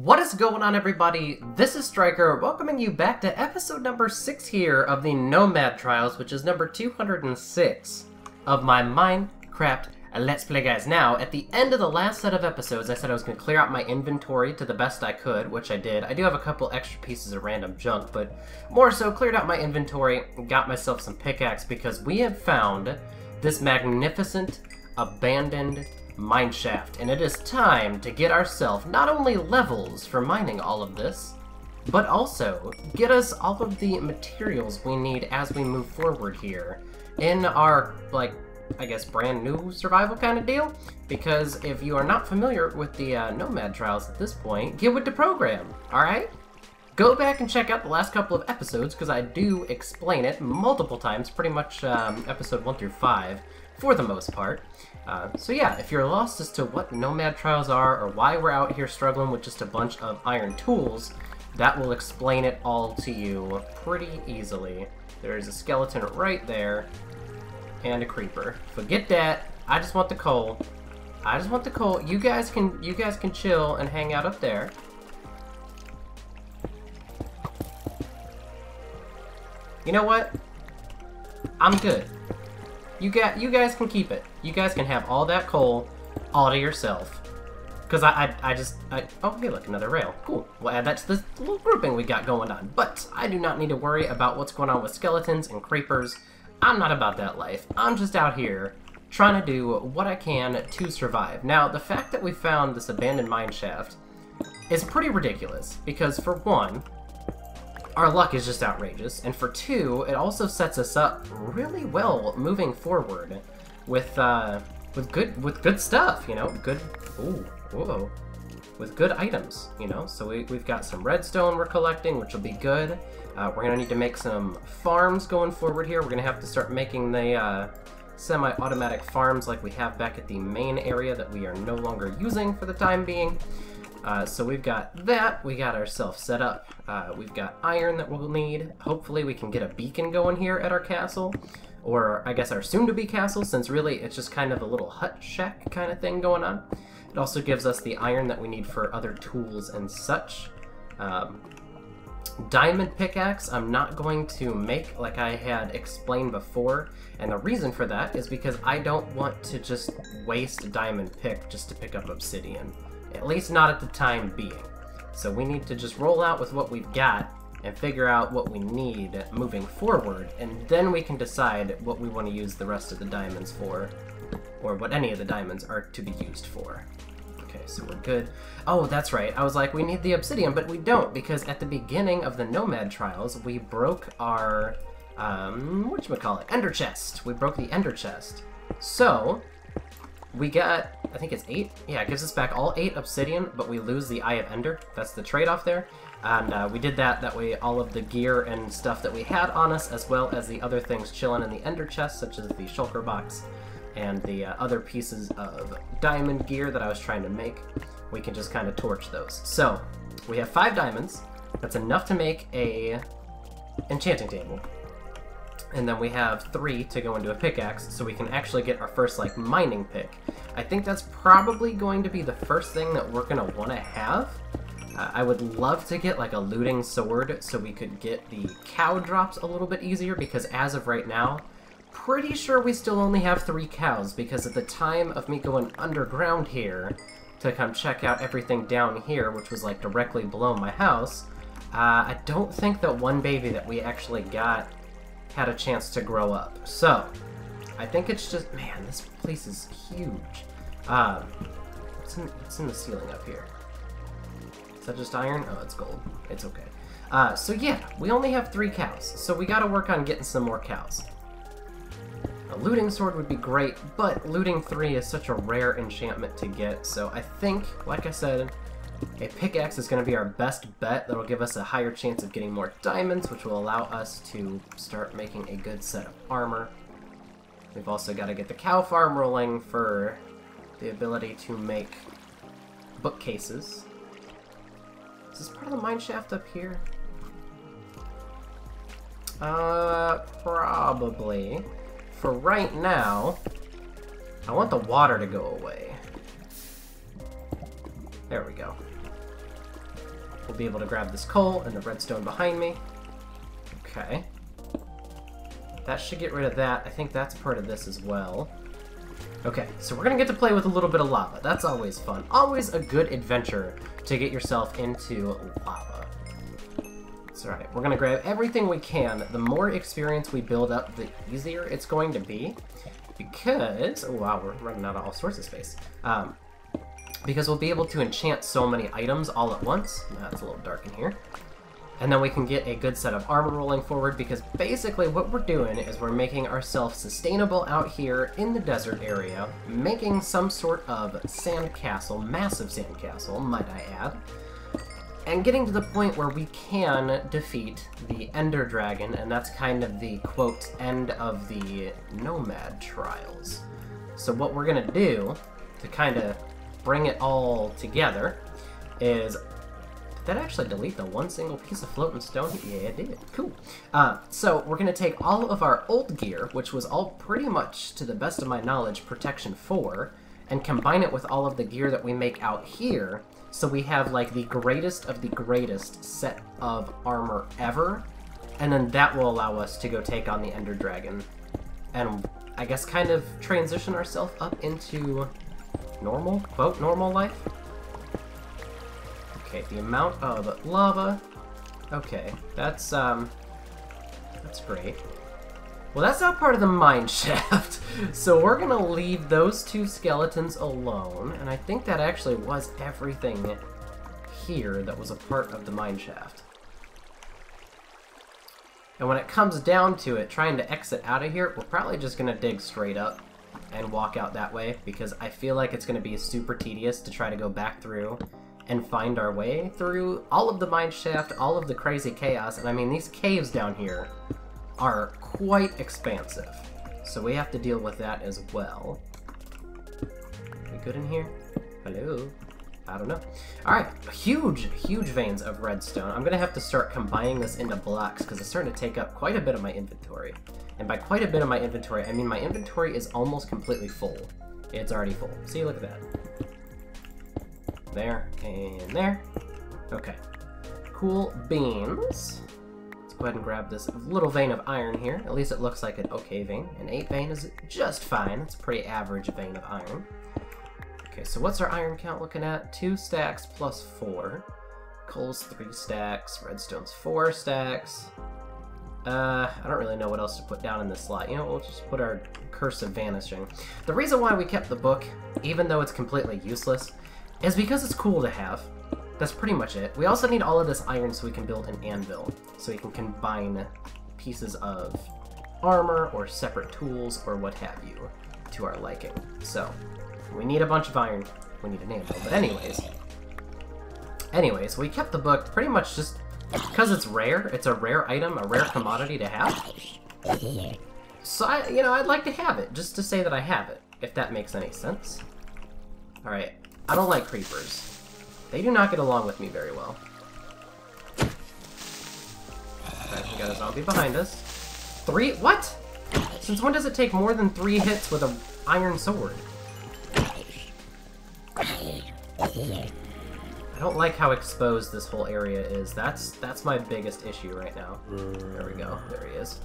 What is going on, everybody? This is Striker, welcoming you back to episode number 6 here of the Nomad Trials, which is number 206 of my Minecraft Let's Play, guys. Now, at the end of the last set of episodes, I said I was going to clear out my inventory to the best I could, which I did. I do have a couple extra pieces of random junk, but more so cleared out my inventory and got myself some pickaxe because we have found this magnificent, abandoned Mineshaft, and it is time to get ourselves not only levels for mining all of this, but also get us all of the materials we need as we move forward here in our, I guess, brand new survival kind of deal. Because if you are not familiar with the Nomad Trials at this point, get with the program, alright? Go back and check out the last couple of episodes, because I do explain it multiple times, pretty much episode 1 through 5, for the most part. So yeah, if you're lost as to what Nomad Trials are, or why we're out here struggling with just a bunch of iron tools, that will explain it all to you pretty easily. There's a skeleton right there, and a creeper. Forget that. I just want the coal. I just want the coal. You guys can chill and hang out up there. You know what? I'm good. You guys can keep it. You guys can have all that coal all to yourself. Because oh, hey, look, another rail. Cool. We'll add that to this little grouping we got going on. But I do not need to worry about what's going on with skeletons and creepers. I'm not about that life. I'm just out here trying to do what I can to survive. Now, the fact that we found this abandoned mineshaft is pretty ridiculous. Because for one, our luck is just outrageous, and for two, it also sets us up really well moving forward with good stuff, you know, with good items, you know. So we've got some redstone we're collecting, which will be good. We're gonna need to make some farms going forward here. We're gonna have to start making the semi-automatic farms like we have back at the main area that we are no longer using for the time being. So we've got that, we got ourselves set up, we've got iron that we'll need. Hopefully we can get a beacon going here at our castle, or I guess our soon-to-be castle, since really it's just kind of a little hut shack kind of thing going on. It also gives us the iron that we need for other tools and such. Diamond pickaxe I'm not going to make like I had explained before, and the reason for that is because I don't want to just waste a diamond pick just to pick up obsidian. At least not at the time being. So we need to just roll out with what we've got and figure out what we need moving forward, and then we can decide what we want to use the rest of the diamonds for, or what any of the diamonds are to be used for. Okay, so we're good. Oh, that's right. I was like, we need the obsidian, but we don't, because at the beginning of the Nomad Trials, we broke our, whatchamacallit, ender chest. We broke the ender chest. So we got, I think it's 8? Yeah, it gives us back all 8 obsidian, but we lose the Eye of Ender. That's the trade-off there. And we did that way all of the gear and stuff that we had on us, as well as the other things chilling in the ender chest, such as the shulker box and the other pieces of diamond gear that I was trying to make, we can just kind of torch those. So, we have 5 diamonds. That's enough to make a enchanting table. And then we have 3 to go into a pickaxe, so we can actually get our first, like, mining pick. I think that's probably going to be the first thing that we're going to want to have. I would love to get, like, a looting sword so we could get the cow drops a little bit easier, because as of right now, pretty sure we still only have 3 cows, because at the time of me going underground here to come check out everything down here, which was, like, directly below my house, I don't think that one baby that we actually got had a chance to grow up. So, I think it's just, man, this place is huge. What's in the ceiling up here? Is that just iron? Oh, it's gold. It's okay. So yeah, we only have 3 cows, so we gotta work on getting some more cows. A looting sword would be great, but looting 3 is such a rare enchantment to get, so I think, like I said, a pickaxe is going to be our best bet. That'll give us a higher chance of getting more diamonds, which will allow us to start making a good set of armor. We've also got to get the cow farm rolling for the ability to make bookcases. Is this part of the mineshaft up here? Probably. For right now, I want the water to go away. There we go. we'll be able to grab this coal and the redstone behind me. Okay. That should get rid of that. I think that's part of this as well. Okay, so we're gonna get to play with a little bit of lava. That's always fun. Always a good adventure to get yourself into lava. That's alright. We're gonna grab everything we can. The more experience we build up, the easier it's going to be. Because... oh wow, we're running out of all sorts of space. Because we'll be able to enchant so many items all at once. That's a little dark in here. And then we can get a good set of armor rolling forward, because basically what we're doing is we're making ourselves sustainable out here in the desert area, making some sort of sandcastle, massive sandcastle, might I add, and getting to the point where we can defeat the Ender Dragon, and that's kind of the, quote, end of the Nomad Trials. So what we're gonna do, to kind of bring it all together, is... did that actually delete the one single piece of floating stone? Yeah, it did. Cool. So we're going to take all of our old gear, which was all pretty much, to the best of my knowledge, Protection 4, and combine it with all of the gear that we make out here, so we have, like, the greatest of the greatest set of armor ever, and then that will allow us to go take on the Ender Dragon, and I guess kind of transition ourselves up into normal, quote, normal life? Okay, the amount of lava. Okay, that's great. Well, that's not part of the mineshaft, so we're gonna leave those two skeletons alone, and I think that actually was everything here that was a part of the mineshaft. And when it comes down to it, trying to exit out of here, we're probably just gonna dig straight up and walk out that way, because I feel like it's gonna be super tedious to try to go back through and find our way through all of the mineshaft, all of the crazy chaos, and I mean, these caves down here are quite expansive, so we have to deal with that as well. We good in here? Hello? I don't know. Alright, huge veins of redstone. I'm gonna have to start combining this into blocks, because it's starting to take up quite a bit of my inventory. And by quite a bit of my inventory, I mean my inventory is almost completely full. It's already full. See, look at that. There, and there. Okay. Cool beans. Let's go ahead and grab this little vein of iron here. At least it looks like an okay vein. An 8 vein is just fine. It's a pretty average vein of iron. Okay, so what's our iron count looking at? 2 stacks plus 4. Coal's 3 stacks. Redstone's 4 stacks. I don't really know what else to put down in this slot. You know, we'll just put our Curse of Vanishing. The reason why we kept the book, even though it's completely useless, is because it's cool to have. That's pretty much it. We also need all of this iron so we can build an anvil, so we can combine pieces of armor or separate tools or what have you to our liking. So, we need a bunch of iron. We need an anvil. But anyways, we kept the book pretty much just because it's rare. It's a rare item, a rare commodity to have. So, I'd like to have it, just to say that I have it, if that makes any sense. Alright. I don't like creepers. They do not get along with me very well. Okay, we got a zombie behind us. 3? What? Since when does it take more than 3 hits with an iron sword? I don't like how exposed this whole area is. That's my biggest issue right now. There we go. There he is.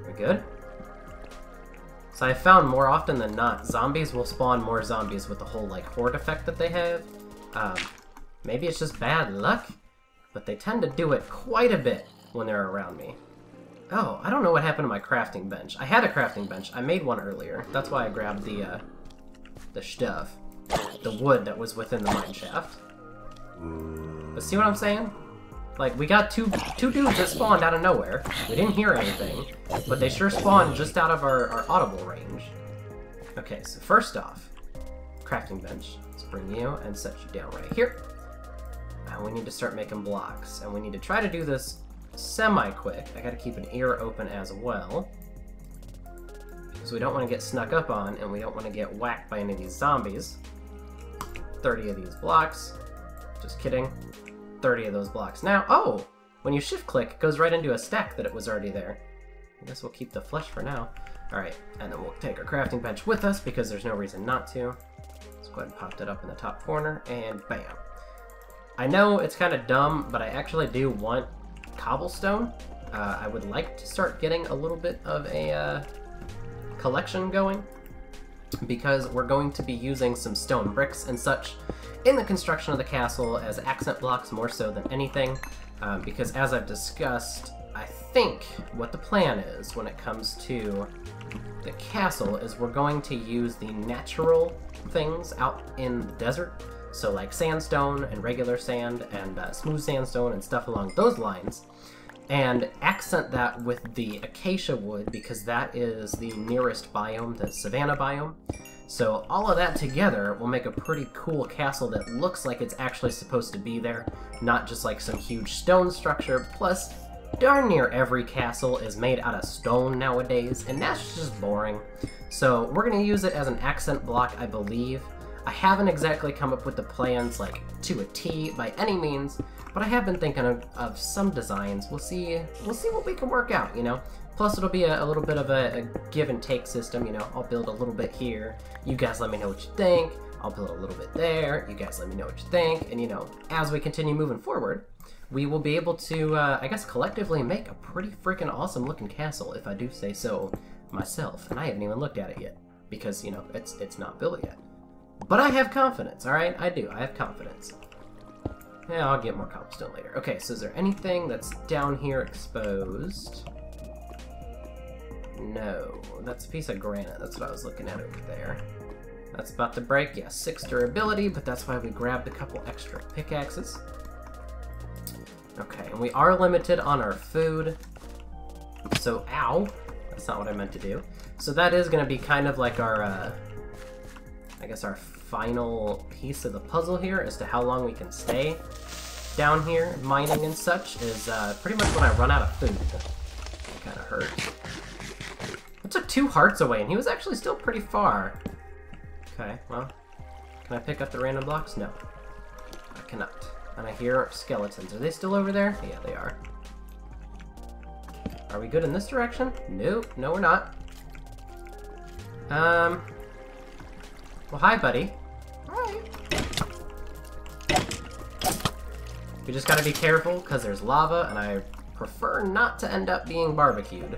We good? So I found more often than not, zombies will spawn more zombies with the whole, like, horde effect that they have. Maybe it's just bad luck, but they tend to do it quite a bit when they're around me. Oh, I don't know what happened to my crafting bench. I had a crafting bench. I made one earlier. That's why I grabbed the stuff. The wood that was within the mineshaft. But see what I'm saying? Like, we got two dudes that spawned out of nowhere. We didn't hear anything, but they sure spawned just out of our audible range. Okay, so first off, crafting bench. Let's bring you and set you down right here. And we need to start making blocks, and we need to try to do this semi-quick. I gotta keep an ear open as well, because we don't want to get snuck up on, and we don't want to get whacked by any of these zombies. 30 of these blocks. Just kidding. 30 of those blocks. Now, oh! When you shift-click, it goes right into a stack that it was already there. I guess we'll keep the flesh for now. Alright, and then we'll take our crafting bench with us, because there's no reason not to. Let's go ahead and pop that up in the top corner, and bam. I know it's kind of dumb, but I actually do want cobblestone. I would like to start getting a little bit of a collection going, because we're going to be using some stone bricks and such in the construction of the castle as accent blocks more so than anything, because as I've discussed, I think what the plan is when it comes to the castle is we're going to use the natural things out in the desert, so like sandstone and regular sand and smooth sandstone and stuff along those lines, and accent that with the acacia wood because that is the nearest biome, the savanna biome. So all of that together will make a pretty cool castle that looks like it's actually supposed to be there, not just like some huge stone structure. Plus, darn near every castle is made out of stone nowadays, and that's just boring. So we're going to use it as an accent block, I believe. I haven't exactly come up with the plans like to a T by any means, but I have been thinking of some designs. We'll see what we can work out, you know? Plus it'll be a little bit of a give and take system, you know? I'll build a little bit here, you guys let me know what you think, I'll build a little bit there, you guys let me know what you think, and you know, as we continue moving forward, we will be able to, I guess, collectively make a pretty freaking awesome looking castle, if I do say so myself, and I haven't even looked at it yet, because, you know, it's not built yet. But I have confidence, alright? I do, I have confidence. Yeah, I'll get more cobblestone later. Okay, so is there anything that's down here exposed? No, that's a piece of granite. That's what I was looking at over there. That's about to break. Yeah, 6 durability, but that's why we grabbed a couple extra pickaxes. Okay, and we are limited on our food. So, ow! That's not what I meant to do. So that is going to be kind of like our, I guess our final piece of the puzzle here as to how long we can stay down here mining and such is pretty much when I run out of food. That kind of hurt. I took 2 hearts away, and he was actually still pretty far. Okay, well, can I pick up the random blocks? No, I cannot. And I hear skeletons. Are they still over there? Yeah, they are. Are we good in this direction? Nope, no we're not. Well, hi, buddy. Hi. We just gotta be careful, because there's lava, and I prefer not to end up being barbecued.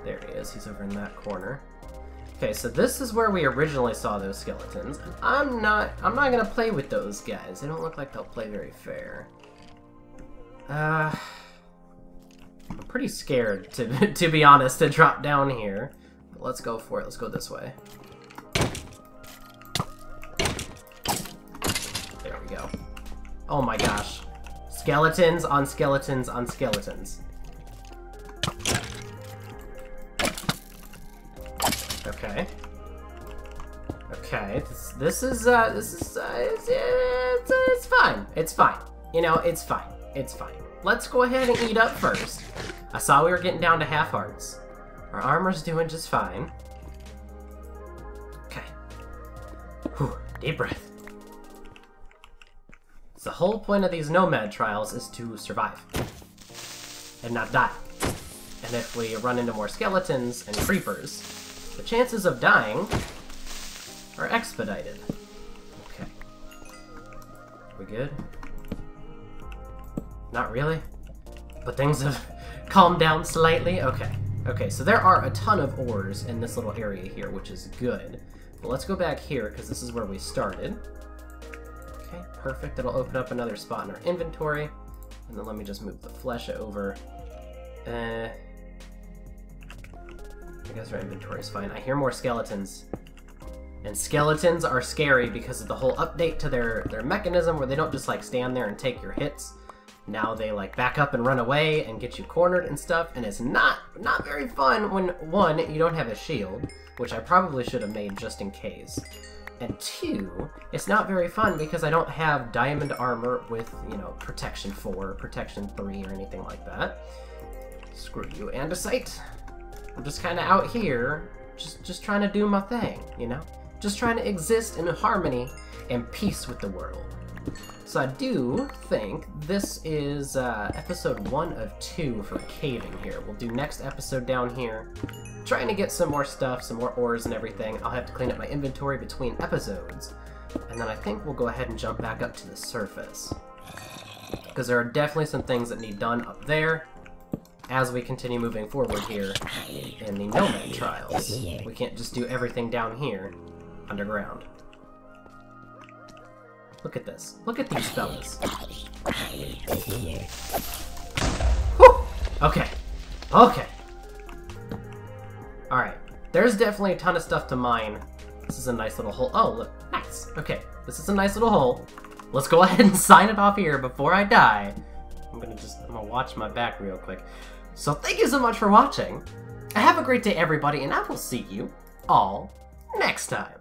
There he is, he's over in that corner. Okay, so this is where we originally saw those skeletons. I'm not gonna play with those guys. They don't look like they'll play very fair. I'm pretty scared, to be honest, to drop down here. But let's go for it. Let's go this way. There we go. Oh my gosh. Skeletons on skeletons on skeletons. Okay. Okay, this is it's fine. It's fine. You know, it's fine. It's fine. Let's go ahead and eat up first. I saw we were getting down to half hearts. Our armor's doing just fine. Okay. Whew, deep breath. So the whole point of these nomad trials is to survive and not die. And if we run into more skeletons and creepers, the chances of dying are expedited. Okay. Are we good? Not really? But things have calmed down slightly? Okay. Okay, so there are a ton of ores in this little area here, which is good. But let's go back here, because this is where we started. Okay, perfect. That'll open up another spot in our inventory. And then let me just move the flesh over. I guess our inventory is fine. I hear more skeletons. And skeletons are scary because of the whole update to their mechanism where they don't just like stand there and take your hits. Now they like back up and run away and get you cornered and stuff, and it's not very fun when, 1, you don't have a shield, which I probably should have made just in case. And 2, it's not very fun because I don't have diamond armor with, you know, protection 4, protection 3, or anything like that. Screw you, andesite. I'm just kind of out here, just trying to do my thing, you know? Just trying to exist in harmony and peace with the world. So I do think this is episode 1 of 2 for caving here. We'll do next episode down here, trying to get some more stuff, some more ores and everything. I'll have to clean up my inventory between episodes, and then I think we'll go ahead and jump back up to the surface, because there are definitely some things that need done up there as we continue moving forward here in the Nomad Trials. We can't just do everything down here underground. Look at this. Look at these fellas. Whew! Okay. Okay. Alright. There's definitely a ton of stuff to mine. This is a nice little hole. Oh, look. Nice. Okay. This is a nice little hole. Let's go ahead and sign it off here before I die. I'm gonna watch my back real quick. So thank you so much for watching. Have a great day, everybody, and I will see you all next time.